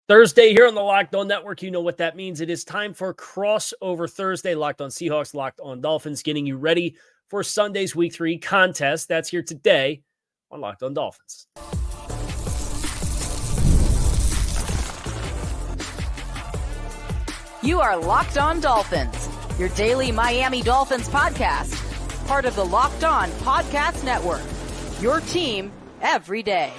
Thursday here on the Locked On Network. You know what that means. It is time for Crossover Thursday. Locked On Seahawks, Locked On Dolphins, getting you ready for Sunday's Week 3 contest. That's here today on Locked On Dolphins. You are Locked On Dolphins, your daily Miami Dolphins podcast, part of the Locked On Podcast Network, your team every day.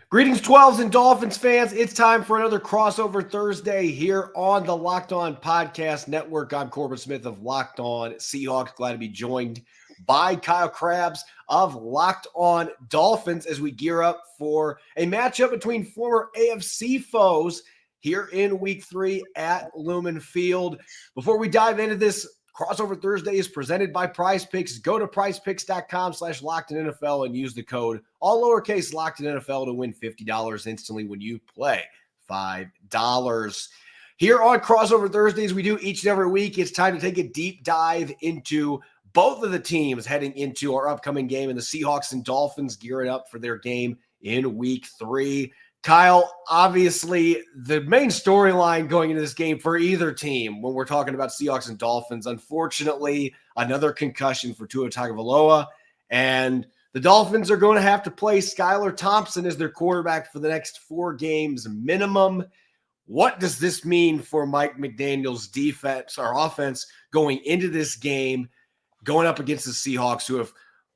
Greetings, 12s and Dolphins fans. It's time for another Crossover Thursday here on the Locked On Podcast Network. I'm Corbin Smith of Locked On Seahawks. Glad to be joined by Kyle Krabs of Locked On Dolphins as we gear up for a matchup between former AFC foes here in Week 3 at Lumen Field. Before we dive into this, Crossover Thursday is presented by Prize Picks. Go to prizepicks.com/LockedInNFL and use the code, all lowercase, LockedInNFL to win $50 instantly when you play $5. Here on Crossover Thursdays, we do each and every week. It's time to take a deep dive into both of the teams heading into our upcoming game, and the Seahawks and Dolphins gearing up for their game in Week 3. Kyle, obviously the main storyline going into this game for either team when we're talking about Seahawks and Dolphins, unfortunately, another concussion for Tua Tagovailoa, and the Dolphins are going to have to play Skylar Thompson as their quarterback for the next 4 games minimum. What does this mean for Mike McDaniel's defense or offense going into this game, going up against the Seahawks, who have,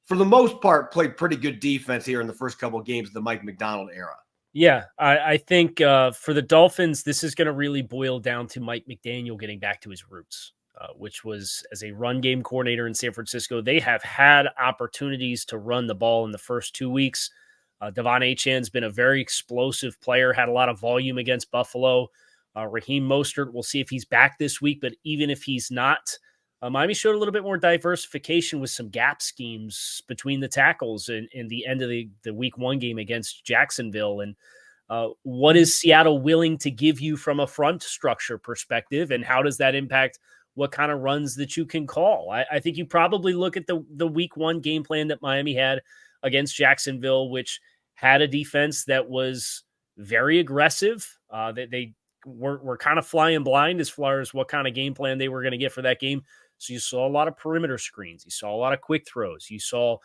for the most part, played pretty good defense here in the first couple of games of the Mike McDaniel era? Yeah, I think for the Dolphins, this is going to really boil down to Mike McDaniel getting back to his roots, which was as a run game coordinator in San Francisco. They have had opportunities to run the ball in the first 2 weeks. Devon Achane's been a very explosive player, had a lot of volume against Buffalo. Raheem Mostert, we'll see if he's back this week, but even if he's not, Miami showed a little bit more diversification with some gap schemes between the tackles in the end of the Week 1 game against Jacksonville. And what is Seattle willing to give you from a front structure perspective, and how does that impact what kind of runs that you can call? I think you probably look at the Week 1 game plan that Miami had against Jacksonville, which had a defense that was very aggressive. They were kind of flying blind as far as what kind of game plan they were going to get for that game. So you saw a lot of perimeter screens. You saw a lot of quick throws. You saw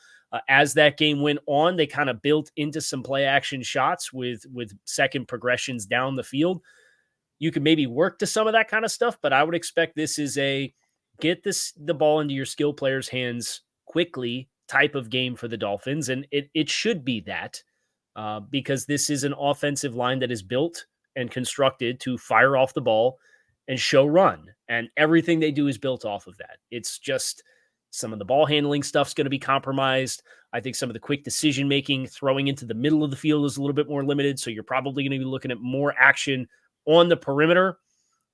as that game went on, they kind of built into some play action shots with second progressions down the field. You could maybe work to some of that kind of stuff, but I would expect this is a get the ball into your skill players' hands quickly type of game for the Dolphins. And it should be that because this is an offensive line that is built and constructed to fire off the ball and show run. And everything they do is built off of that. It's just some of the ball handling stuff's going to be compromised. I think some of the quick decision-making, throwing into the middle of the field is a little bit more limited. So you're probably going to be looking at more action on the perimeter,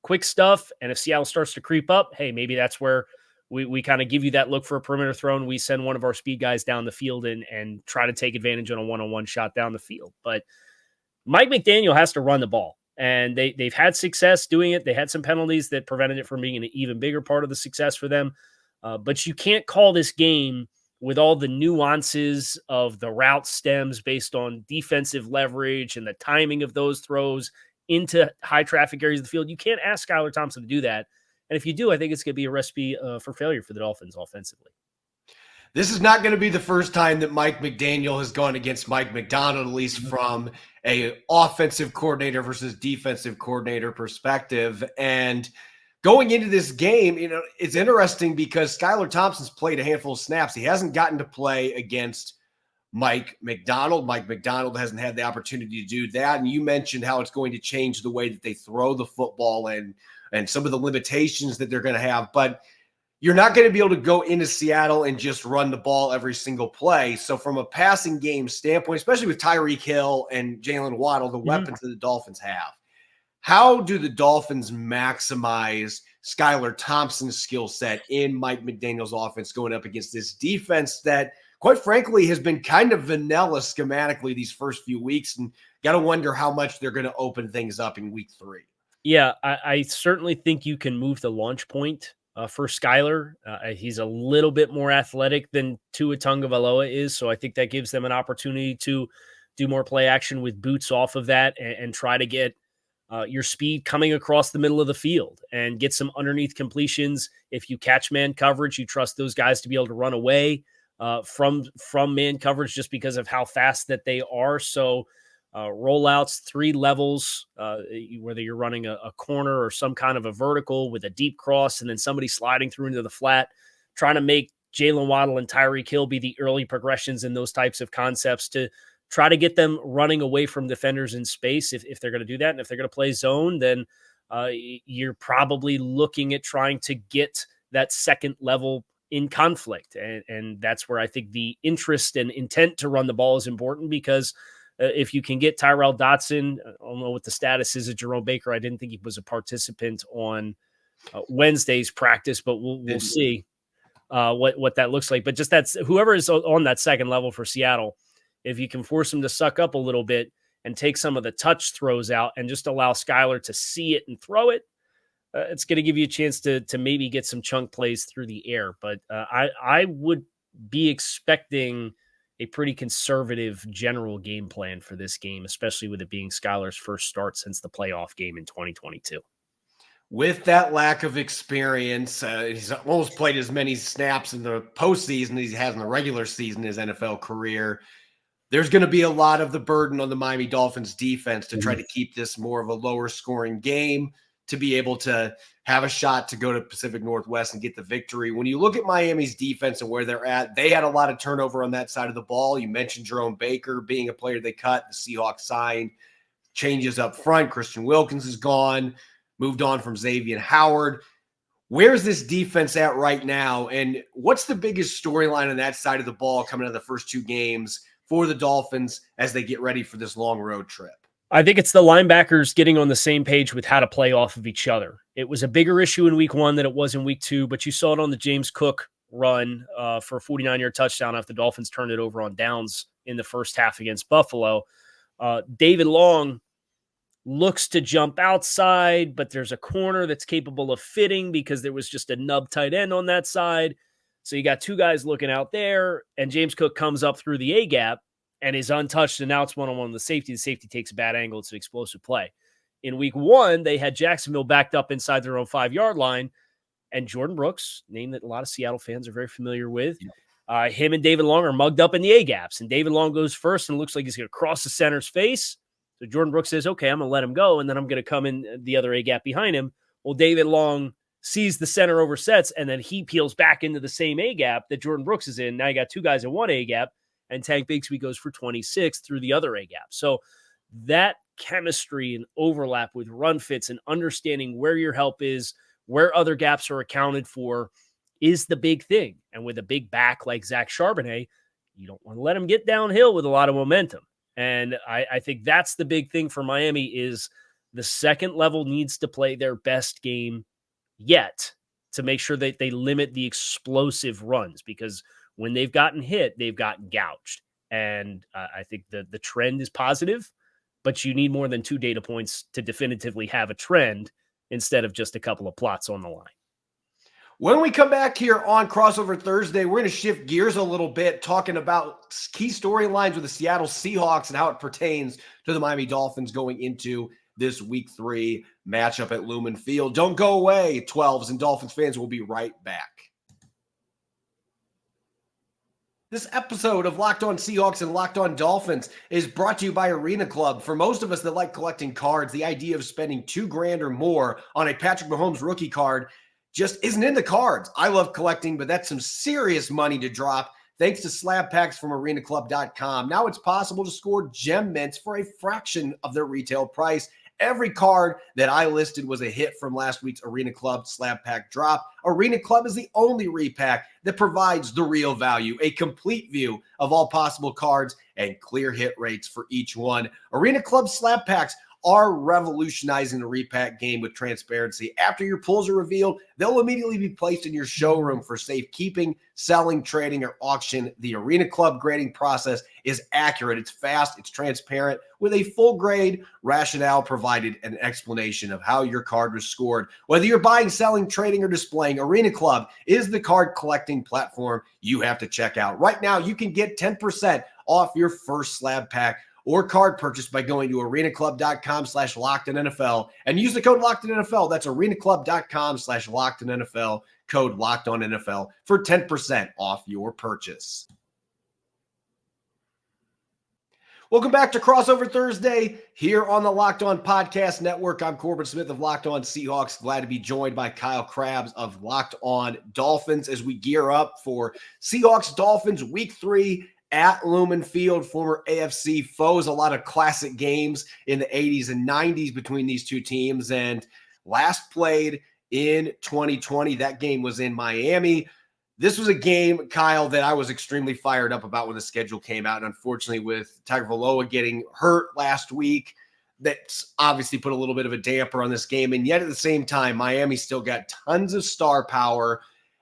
quick stuff. And if Seattle starts to creep up, hey, maybe that's where we kind of give you that look for a perimeter throw, and we send one of our speed guys down the field and try to take advantage on a one-on-one shot down the field. But Mike McDaniel has to run the ball. And they've had success doing it. They had some penalties that prevented it from being an even bigger part of the success for them. But you can't call this game with all the nuances of the route stems based on defensive leverage and the timing of those throws into high traffic areas of the field. You can't ask Skylar Thompson to do that. And if you do, I think it's going to be a recipe for failure for the Dolphins offensively. This is not going to be the first time that Mike McDaniel has gone against Mike McDonald, at least from a offensive coordinator versus defensive coordinator perspective. And going into this game, it's interesting because Skylar Thompson's played a handful of snaps. He hasn't gotten to play against Mike McDonald. Mike McDonald hasn't had the opportunity to do that. And you mentioned how it's going to change the way that they throw the football and some of the limitations that they're going to have. But you're not going to be able to go into Seattle and just run the ball every single play. So from a passing game standpoint, especially with Tyreek Hill and Jalen Waddle, the weapons that the Dolphins have, how do the Dolphins maximize Skylar Thompson's skill set in Mike McDaniel's offense going up against this defense that, quite frankly, has been kind of vanilla schematically these first few weeks? And got to wonder how much they're going to open things up in Week 3. Yeah, I certainly think you can move the launch point for Skylar. He's a little bit more athletic than Tua Tagovailoa is, so I think that gives them an opportunity to do more play action with boots off of that and try to get your speed coming across the middle of the field and get some underneath completions. If you catch man coverage, you trust those guys to be able to run away from man coverage just because of how fast that they are. So rollouts, 3 levels, whether you're running a corner or some kind of a vertical with a deep cross and then somebody sliding through into the flat, trying to make Jalen Waddle and Tyreek Hill be the early progressions in those types of concepts to try to get them running away from defenders in space if they're going to do that. And if they're going to play zone, then you're probably looking at trying to get that second level in conflict. And that's where I think the interest and intent to run the ball is important, because if you can get Tyrell Dotson, I don't know what the status is of Jerome Baker. I didn't think he was a participant on Wednesday's practice, but we'll see what that looks like. But just that's whoever is on that second level for Seattle, if you can force them to suck up a little bit and take some of the touch throws out and just allow Skylar to see it and throw it, it's going to give you a chance to maybe get some chunk plays through the air. But I would be expecting a pretty conservative general game plan for this game, especially with it being Skylar's first start since the playoff game in 2022. With that lack of experience, he's almost played as many snaps in the postseason as he has in the regular season in his NFL career. There's going to be a lot of the burden on the Miami Dolphins defense to try to keep this more of a lower scoring game, to be able to have a shot to go to Pacific Northwest and get the victory. When you look at Miami's defense and where they're at, they had a lot of turnover on that side of the ball. You mentioned Jerome Baker being a player they cut. The Seahawks signed. Changes up front. Christian Wilkins is gone. Moved on from Xavier Howard. Where's this defense at right now? And what's the biggest storyline on that side of the ball coming out of the first 2 games for the Dolphins as they get ready for this long road trip? I think it's the linebackers getting on the same page with how to play off of each other. It was a bigger issue in week 1 than it was in week 2, but you saw it on the James Cook run for a 49-yard touchdown after the Dolphins turned it over on downs in the first half against Buffalo. David Long looks to jump outside, but there's a corner that's capable of fitting because there was just a nub tight end on that side. So you got 2 guys looking out there, and James Cook comes up through the A-gap and is untouched, and now it's one-on-one with the safety. The safety takes a bad angle. It's an explosive play. In week 1, they had Jacksonville backed up inside their own 5-yard line, and Jordan Brooks, name that a lot of Seattle fans are very familiar with, him and David Long are mugged up in the A-gaps, and David Long goes first and looks like he's going to cross the center's face. So Jordan Brooks says, okay, I'm going to let him go, and then I'm going to come in the other A-gap behind him. Well, David Long sees the center oversets, and then he peels back into the same A-gap that Jordan Brooks is in. Now you got 2 guys in one A-gap, and Tank Bigsby goes for 26 through the other A-gap. So that chemistry and overlap with run fits and understanding where your help is, where other gaps are accounted for, is the big thing. And with a big back like Zach Charbonnet, you don't want to let him get downhill with a lot of momentum. And I think that's the big thing for Miami is the second level needs to play their best game yet to make sure that they limit the explosive runs, because when they've gotten hit, they've gotten gouged. And I think the trend is positive, but you need more than 2 data points to definitively have a trend instead of just a couple of plots on the line. When we come back here on Crossover Thursday, we're going to shift gears a little bit, talking about key storylines with the Seattle Seahawks and how it pertains to the Miami Dolphins going into this Week 3 matchup at Lumen Field. Don't go away, 12s and Dolphins fans. Will be right back. This episode of Locked On Seahawks and Locked On Dolphins is brought to you by Arena Club. For most of us that like collecting cards, the idea of spending $2,000 or more on a Patrick Mahomes rookie card just isn't in the cards. I love collecting, but that's some serious money to drop. Thanks to slab packs from arenaclub.com. Now it's possible to score gem mints for a fraction of their retail price. Every card that I listed was a hit from last week's Arena Club slab pack drop. Arena Club is the only repack that provides the real value, a complete view of all possible cards and clear hit rates for each one. Arena Club slab packs are revolutionizing the repack game with transparency. After your pulls are revealed, they'll immediately be placed in your showroom for safekeeping, selling, trading, or auction. The Arena Club grading process is accurate. It's fast. It's transparent with a full grade rationale provided, an explanation of how your card was scored. Whether you're buying, selling, trading, or displaying, Arena Club is the card collecting platform you have to check out. Right now, you can get 10% off your first slab pack or card purchase by going to arenaclub.com/LockedOnNFL and use the code LockedOnNFL. That's arenaclub.com/LockedOnNFL, code LockedOnNFL for 10% off your purchase. Welcome back to Crossover Thursday here on the Locked On Podcast Network. I'm Corbin Smith of Locked On Seahawks. Glad to be joined by Kyle Krabs of Locked On Dolphins as we gear up for Seahawks-Dolphins Week 3 at Lumen Field, former AFC foes. A lot of classic games in the 80s and 90s between these two teams. And last played in 2020, that game was in Miami. This was a game, Kyle, that I was extremely fired up about when the schedule came out. And unfortunately, with Tagovailoa getting hurt last week, that's obviously put a little bit of a damper on this game. And yet at the same time, Miami still got tons of star power.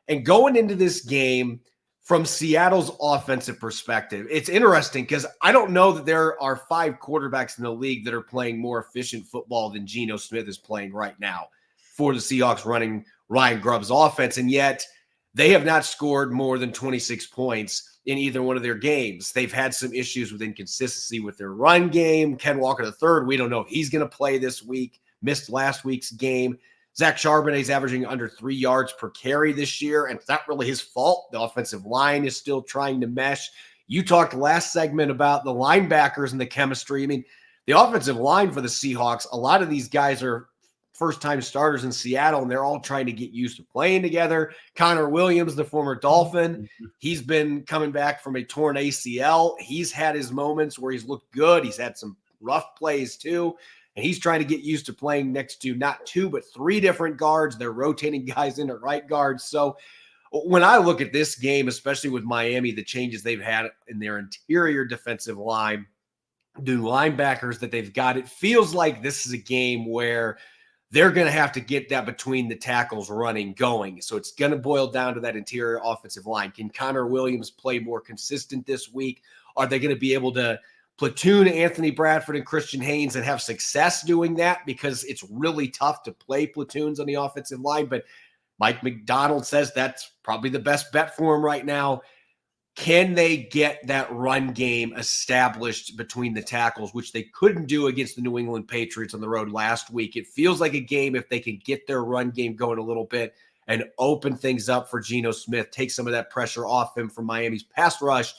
And going into this game from Seattle's offensive perspective, it's interesting because I don't know that there are 5 quarterbacks in the league that are playing more efficient football than Geno Smith is playing right now for the Seahawks running Ryan Grubb's offense. And yet they have not scored more than 26 points in either one of their games. They've had some issues with inconsistency with their run game. Ken Walker III, we don't know if he's going to play this week, missed last week's game. Zach Charbonnet's averaging under 3 yards per carry this year, and it's not really his fault. The offensive line is still trying to mesh. You talked last segment about the linebackers and the chemistry. I mean, the offensive line for the Seahawks, a lot of these guys are first-time starters in Seattle, and they're all trying to get used to playing together. Connor Williams, the former Dolphin, he's been coming back from a torn ACL. He's had his moments where he's looked good. He's had some rough plays too, and he's trying to get used to playing next to not 2, but 3 different guards. They're rotating guys into right guards. So when I look at this game, especially with Miami, the changes they've had in their interior defensive line, new linebackers that they've got, it feels like this is a game where they're going to have to get that between the tackles running going. So it's going to boil down to that interior offensive line. Can Connor Williams play more consistent this week? Are they going to be able to platoon Anthony Bradford and Christian Haynes and have success doing that? Because it's really tough to play platoons on the offensive line. But Mike Macdonald says that's probably the best bet for him right now. Can they get that run game established between the tackles, which they couldn't do against the New England Patriots on the road last week? It feels like a game if they can get their run game going a little bit and open things up for Geno Smith, take some of that pressure off him from Miami's pass rush,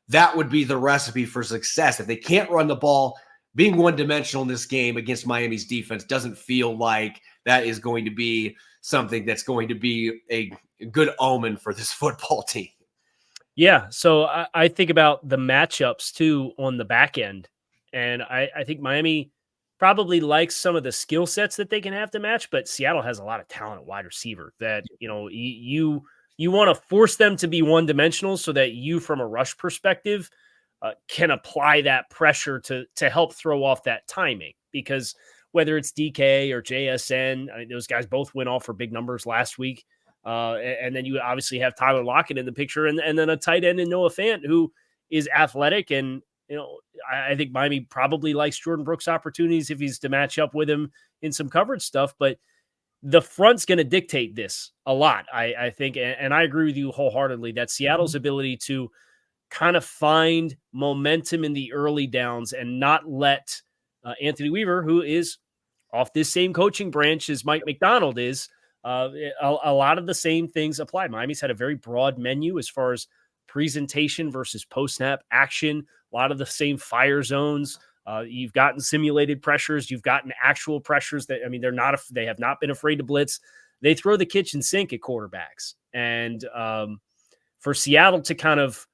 that would be the recipe for success. If they can't run the ball, being one-dimensional in this game against Miami's defense doesn't feel like that is going to be something that's going to be a good omen for this football team. Yeah, so I think about the matchups, too, on the back end. And I think Miami probably likes some of the skill sets that they can have to match, but Seattle has a lot of talent at wide receiver that, you know, you want to force them to be one-dimensional so that you, from a rush perspective, can apply that pressure to help throw off that timing. Because whether it's DK or JSN, I mean, those guys both went off for big numbers last week. And then you obviously have Tyler Lockett in the picture, and then a tight end in Noah Fant who is athletic. And, you know, I think Miami probably likes Jordan Brooks' opportunities if he's to match up with him in some coverage stuff. But the front's going to dictate this a lot, I think. And I agree with you wholeheartedly that Seattle's ability to kind of find momentum in the early downs and not let Anthony Weaver, who is off this same coaching branch as Mike Macdonald is, a lot of the same things apply. Miami's had a very broad menu as far as presentation versus post-snap action, a lot of the same fire zones. You've gotten simulated pressures. You've gotten actual pressures that, I mean, they have not been afraid to blitz. They throw the kitchen sink at quarterbacks. And for Seattle to kind of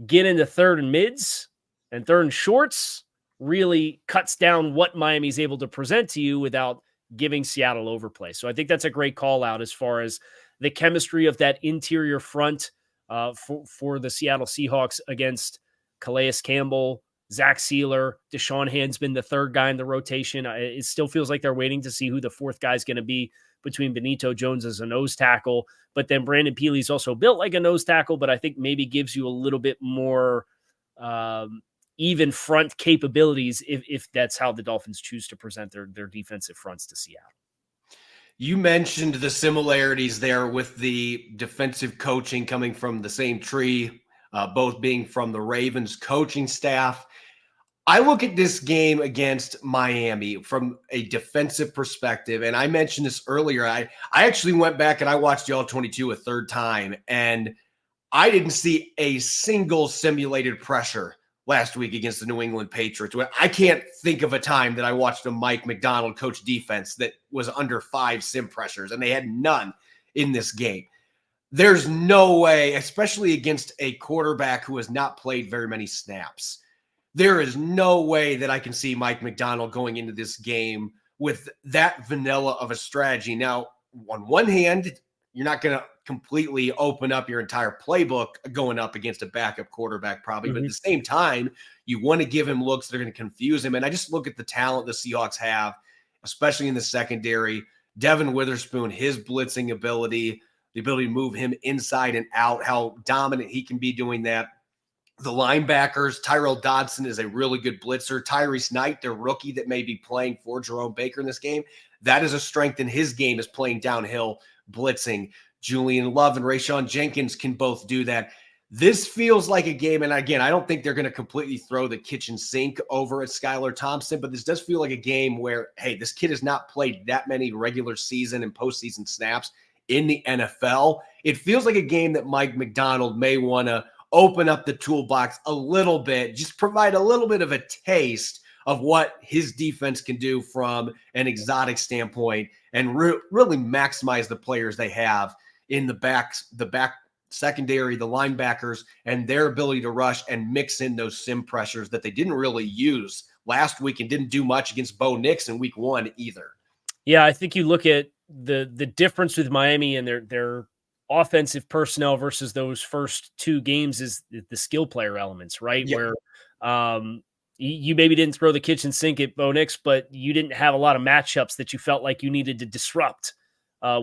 get into third and mids and third and shorts really cuts down what Miami's able to present to you without giving Seattle overplay. So I think that's a great call out as far as the chemistry of that interior front for the Seattle Seahawks against Calais Campbell, Zach Sealer, Deshaun Hansman, the third guy in the rotation. It still feels like they're waiting to see who the fourth guy is going to be between Benito Jones as a nose tackle. But then Brandon Peely's also built like a nose tackle, but I think maybe gives you a little bit more even front capabilities if that's how the Dolphins choose to present their defensive fronts to Seattle. You mentioned the similarities there with the defensive coaching coming from the same tree, both being from the Ravens coaching staff. I look at this game against Miami from a defensive perspective, and I mentioned this earlier. I actually went back and I watched the All-22 a third time, and I didn't see a single simulated pressure last week against the New England Patriots. I can't think of a time that I watched a Mike Macdonald coach defense that was under 5 sim pressures, and they had none in this game. There's no way, especially against a quarterback who has not played very many snaps. There is no way that I can see Mike Macdonald going into this game with that vanilla of a strategy. Now, on one hand, you're not going to completely open up your entire playbook going up against a backup quarterback probably, but at the same time, you want to give him looks that are going to confuse him. And I just look at the talent the Seahawks have, especially in the secondary. Devin Witherspoon, his blitzing ability, the ability to move him inside and out, how dominant he can be doing that. The linebackers, Tyrell Dodson is a really good blitzer. Tyrese Knight, their rookie that may be playing for Jerome Baker in this game, that is a strength in his game, is playing downhill, blitzing. Julian Love and Rayshawn Jenkins can both do that. This feels like a game, and again, I don't think they're going to completely throw the kitchen sink over at Skylar Thompson, but this does feel like a game where, hey, this kid has not played that many regular season and postseason snaps in the NFL. It feels like a game that Mike Macdonald may want to open up the toolbox a little bit, just provide a little bit of a taste of what his defense can do from an exotic standpoint and really maximize the players they have in the back secondary, the linebackers, and their ability to rush and mix in those sim pressures that they didn't really use last week and didn't do much against Bo Nix in week 1 either. Yeah, I think you look at the difference with Miami and their offensive personnel versus those first 2 games is the skill player elements, right? Yeah. Where you maybe didn't throw the kitchen sink at Bo Nix, but you didn't have a lot of matchups that you felt like you needed to disrupt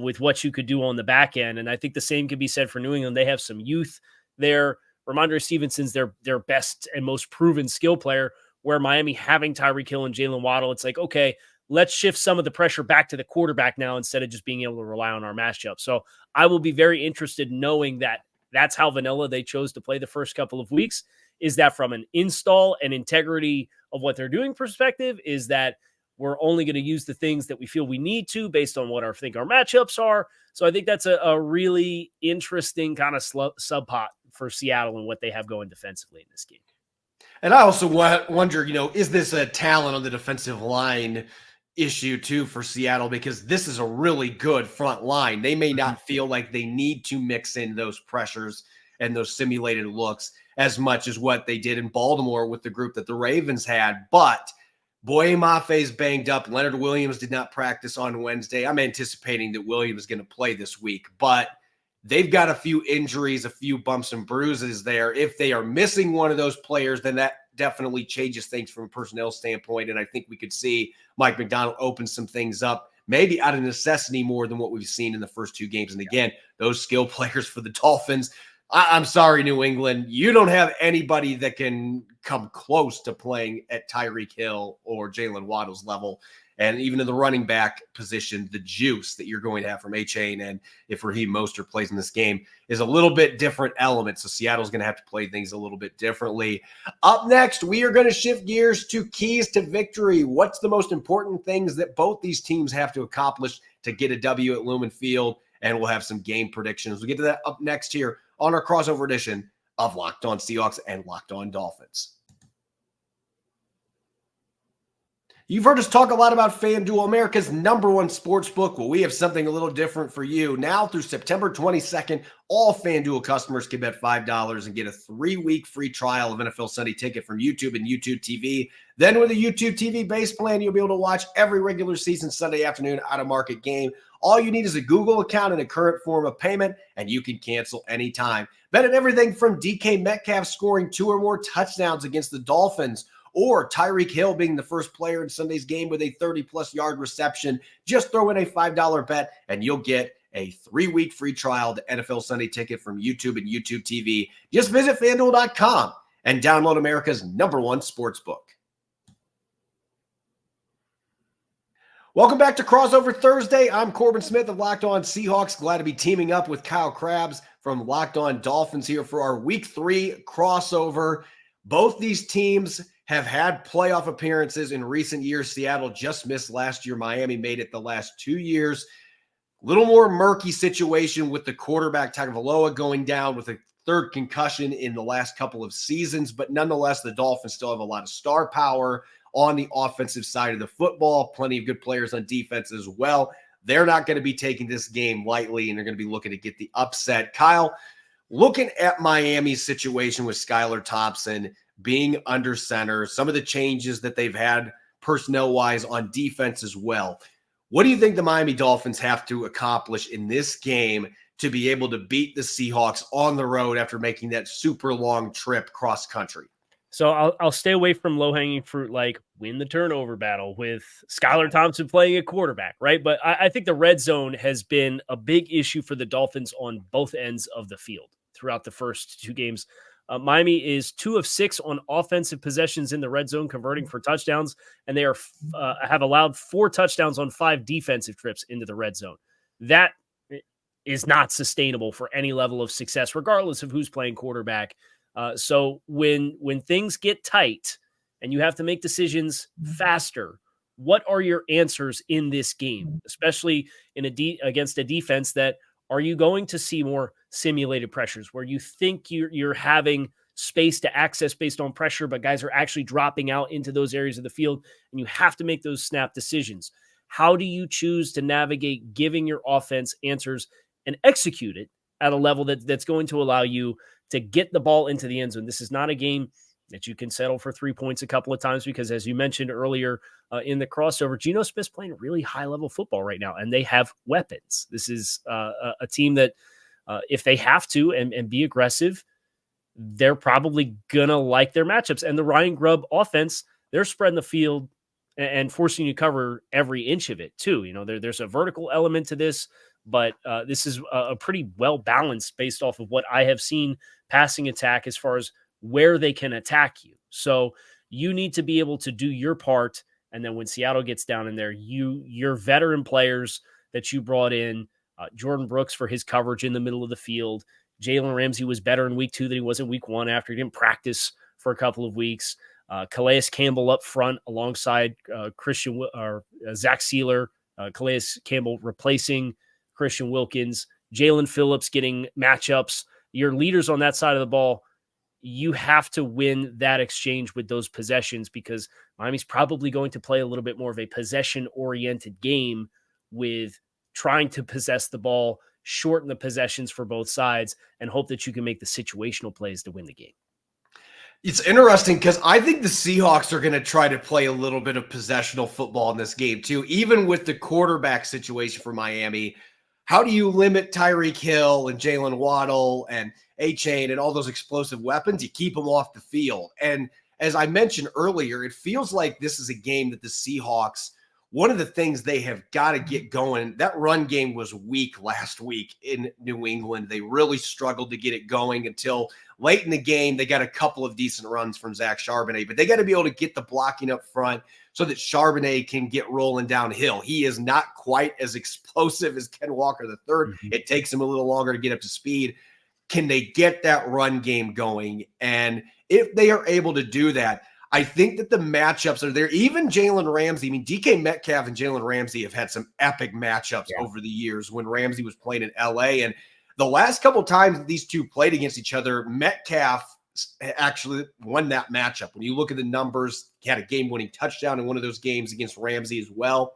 with what you could do on the back end. And I think the same could be said for New England. They have some youth there. Ramondre Stevenson's their best and most proven skill player, where Miami having Tyreek Hill and Jalen Waddle, it's like, okay, let's shift some of the pressure back to the quarterback now instead of just being able to rely on our matchup. So I will be very interested knowing that that's how vanilla they chose to play the first couple of weeks. Is that from an install and integrity of what they're doing perspective? Is that we're only going to use the things that we feel we need to based on what our matchups are? So I think that's a really interesting kind of subpot for Seattle and what they have going defensively in this game. And I also wonder, is this a talent on the defensive line issue too for Seattle? Because this is a really good front line. They may not feel like they need to mix in those pressures and those simulated looks as much as what they did in Baltimore with the group that the Ravens had. But Boye Maffe's banged up. Leonard Williams did not practice on Wednesday. I'm anticipating that Williams is going to play this week, but they've got a few injuries, a few bumps and bruises there. If they are missing one of those players, then that definitely changes things from a personnel standpoint. And I think we could see Mike Macdonald open some things up, maybe out of necessity more than what we've seen in the first 2 games. And again, those skill players for the Dolphins, I'm sorry, New England, you don't have anybody that can come close to playing at Tyreek Hill or Jalen Waddle's level. And even in the running back position, the juice that you're going to have from A-Chain and if Raheem Mostert plays in this game is a little bit different element. So Seattle's going to have to play things a little bit differently. Up next, we are going to shift gears to keys to victory. What's the most important things that both these teams have to accomplish to get a W at Lumen Field? And we'll have some game predictions. We'll get to that up next here on our crossover edition of Locked On Seahawks and Locked On Dolphins. You've heard us talk a lot about FanDuel, America's #1 sportsbook. Well, we have something a little different for you. Now through September 22nd, all FanDuel customers can bet $5 and get a 3-week free trial of NFL Sunday Ticket from YouTube and YouTube TV. Then with a YouTube TV base plan, you'll be able to watch every regular season Sunday afternoon out-of-market game. All you need is a Google account and a current form of payment, and you can cancel anytime. Bet on everything from DK Metcalf scoring 2 or more touchdowns against the Dolphins, or Tyreek Hill being the first player in Sunday's game with a 30-plus yard reception. Just throw in a $5 bet, and you'll get a 3-week free trial to NFL Sunday Ticket from YouTube and YouTube TV. Just visit FanDuel.com and download America's #1 sportsbook. Welcome back to Crossover Thursday. I'm Corbin Smith of Locked On Seahawks. Glad to be teaming up with Kyle Krabs from Locked On Dolphins here for our Week 3 crossover. Both these teams have had playoff appearances in recent years. Seattle just missed last year. Miami made it the last 2 years. Little more murky situation with the quarterback Tagovailoa going down with a third concussion in the last couple of seasons. But nonetheless, the Dolphins still have a lot of star power on the offensive side of the football. Plenty of good players on defense as well. They're not going to be taking this game lightly, and they're going to be looking to get the upset. Kyle, looking at Miami's situation with Skylar Thompson being under center, some of the changes that they've had personnel-wise on defense as well, what do you think the Miami Dolphins have to accomplish in this game to be able to beat the Seahawks on the road after making that super long trip cross country? So I'll stay away from low-hanging fruit like win the turnover battle with Skylar Thompson playing at quarterback, right? But I think the red zone has been a big issue for the Dolphins on both ends of the field throughout the first 2 games. Miami is 2 of 6 on offensive possessions in the red zone, converting for touchdowns, and they have allowed 4 touchdowns on 5 defensive trips into the red zone. That is not sustainable for any level of success, regardless of who's playing quarterback. So when things get tight and you have to make decisions faster, what are your answers in this game, especially in against a defense that are you going to see more simulated pressures where you think you're having space to access based on pressure, but guys are actually dropping out into those areas of the field and you have to make those snap decisions? How do you choose to navigate giving your offense answers and execute it at a level that's going to allow you to get the ball into the end zone? This is not a game that you can settle for 3 points a couple of times because, as you mentioned earlier in the crossover, Geno Smith's playing really high-level football right now, and they have weapons. This is a team that, if they have to and be aggressive, they're probably going to like their matchups. And the Ryan Grubb offense, they're spreading the field and forcing you to cover every inch of it, too. You know, there's a vertical element to this, but this is a pretty well-balanced based off of what I have seen passing attack as far as where they can attack you. So you need to be able to do your part. And then when Seattle gets down in there, your veteran players that you brought in, Jordan Brooks for his coverage in the middle of the field. Jalen Ramsey was better in week 2 than he was in week 1 after he didn't practice for a couple of weeks. Calais Campbell up front alongside Zach Sealer, Calais Campbell replacing Christian Wilkins, Jalen Phillips getting matchups. Your leaders on that side of the ball, you have to win that exchange with those possessions because Miami's probably going to play a little bit more of a possession-oriented game with trying to possess the ball, shorten the possessions for both sides, and hope that you can make the situational plays to win the game. It's interesting because I think the Seahawks are going to try to play a little bit of possessional football in this game too, even with the quarterback situation for Miami. How do you limit Tyreek Hill and Jalen Waddle and A-Chain and all those explosive weapons? You keep them off the field. And as I mentioned earlier, it feels like this is a game that the Seahawks, one of the things they have got to get going, that run game was weak last week in New England. They really struggled to get it going until late in the game. They got a couple of decent runs from Zach Charbonnet, but they got to be able to get the blocking up front so that Charbonnet can get rolling downhill. He is not quite as explosive as Ken Walker III. Mm-hmm. It takes him a little longer to get up to speed. Can they get that run game going? And if they are able to do that, I think that the matchups are there. Even Jalen Ramsey, I mean, DK Metcalf and Jalen Ramsey have had some epic matchups over the years when Ramsey was playing in LA. And the last couple times these two played against each other, Metcalf actually won that matchup. When you look at the numbers, he had a game-winning touchdown in one of those games against Ramsey as well.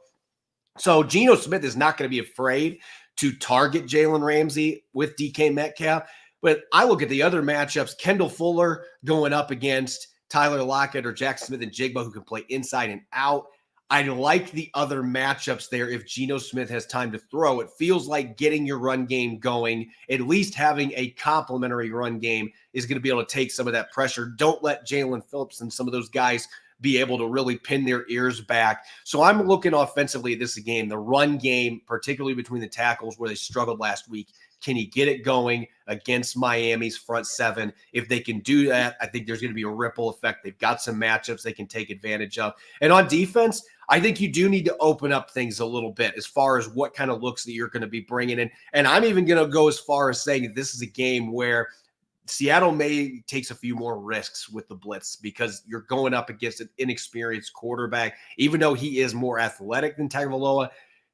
So Geno Smith is not going to be afraid to target Jalen Ramsey with DK Metcalf. But I look at the other matchups, Kendall Fuller going up against Tyler Lockett or Jack Smith and Jigba, who can play inside and out. I like the other matchups there if Geno Smith has time to throw. It feels like getting your run game going, at least having a complementary run game is going to be able to take some of that pressure. Don't let Jalen Phillips and some of those guys be able to really pin their ears back. So I'm looking offensively at this game, the run game, particularly between the tackles where they struggled last week. Can you get it going against Miami's front seven? If they can do that, I think there's going to be a ripple effect. They've got some matchups they can take advantage of. And on defense, I think you do need to open up things a little bit as far as what kind of looks that you're going to be bringing in. And I'm even going to go as far as saying that this is a game where Seattle may takes a few more risks with the blitz because you're going up against an inexperienced quarterback. Even though he is more athletic than Tagovailoa,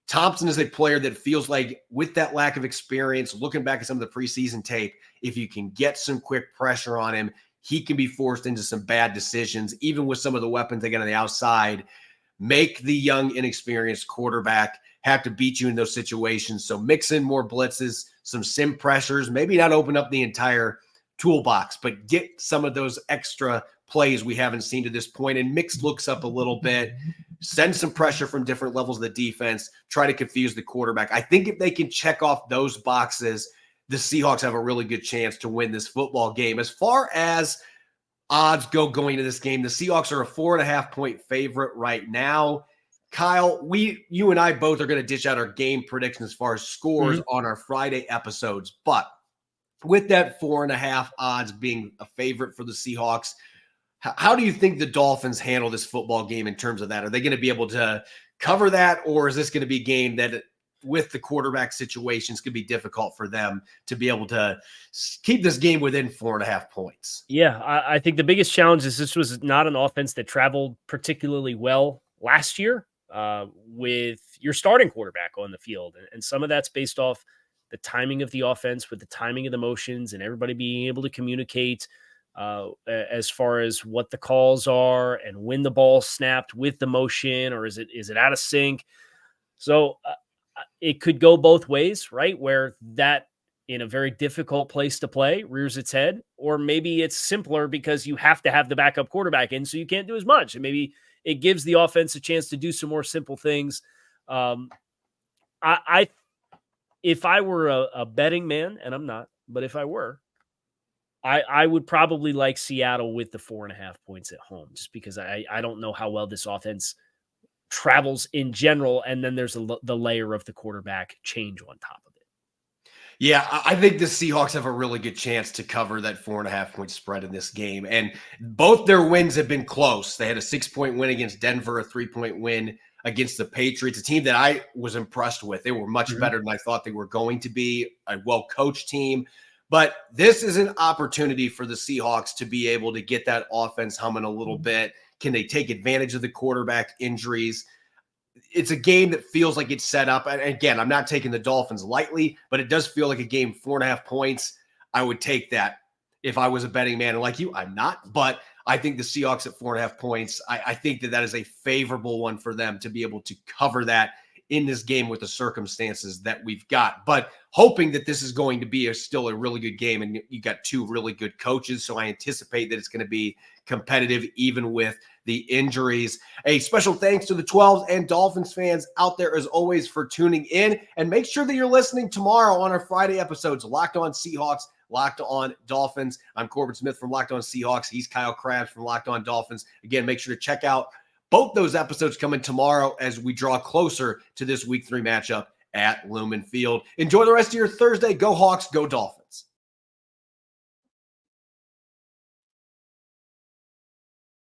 Thompson is a player that feels like, with that lack of experience, looking back at some of the preseason tape, if you can get some quick pressure on him, he can be forced into some bad decisions, even with some of the weapons they get on the outside. Make the young, inexperienced quarterback have to beat you in those situations. So mix in more blitzes, some sim pressures, maybe not open up the entire toolbox, but get some of those extra plays we haven't seen to this point and mix looks up a little bit, send some pressure from different levels of the defense, try to confuse the quarterback. I think if they can check off those boxes, the Seahawks have a really good chance to win this football game. As far as odds go going into this game, the Seahawks are a 4.5-point favorite right now. Kyle, you and I both are going to dish out our game predictions as far as scores on our Friday episodes, but with that 4.5 odds being a favorite for the Seahawks, how do you think the Dolphins handle this football game in terms of that? Are they going to be able to cover that, or is this going to be a game that, with the quarterback situations, could be difficult for them to be able to keep this game within 4.5 points? Yeah, I think the biggest challenge is this was not an offense that traveled particularly well last year with your starting quarterback on the field. And some of that's based off the timing of the offense with the timing of the motions and everybody being able to communicate as far as what the calls are and when the ball snapped with the motion, or is it out of sync? So it could go both ways, right? Where that, in a very difficult place to play, rears its head, or maybe it's simpler because you have to have the backup quarterback in, so you can't do as much. And maybe it gives the offense a chance to do some more simple things. If I were a betting man, and I'm not, but if I were, I would probably like Seattle with the 4.5 points at home, just because I don't know how well this offense travels in general. And then there's the layer of the quarterback change on top of it. Yeah, I think the Seahawks have a really good chance to cover that 4.5-point spread in this game. And both their wins have been close. They had a 6-point win against Denver, a 3-point win against the Patriots, a team that I was impressed with. They were much better than I thought they were going to be, a well-coached team. But this is an opportunity for the Seahawks to be able to get that offense humming a little bit. Can they take advantage of the quarterback injuries? It's a game that feels like it's set up. And again, I'm not taking the Dolphins lightly, but it does feel like a game, 4.5 points. I would take that if I was a betting man. And like you, I'm not, but I think the Seahawks at 4.5 points, I think that is a favorable one for them to be able to cover that in this game with the circumstances that we've got. But hoping that this is going to be still a really good game, and you got two really good coaches, so I anticipate that it's going to be competitive even with the injuries. A special thanks to the 12s and Dolphins fans out there as always for tuning in, and make sure that you're listening tomorrow on our Friday episodes, Locked On Seahawks, Locked On Dolphins. I'm Corbin Smith from Locked On Seahawks. He's Kyle Krabs from Locked On Dolphins. Again, make sure to check out both those episodes coming tomorrow as we draw closer to this Week 3 matchup at Lumen Field. Enjoy the rest of your Thursday. Go Hawks, go Dolphins.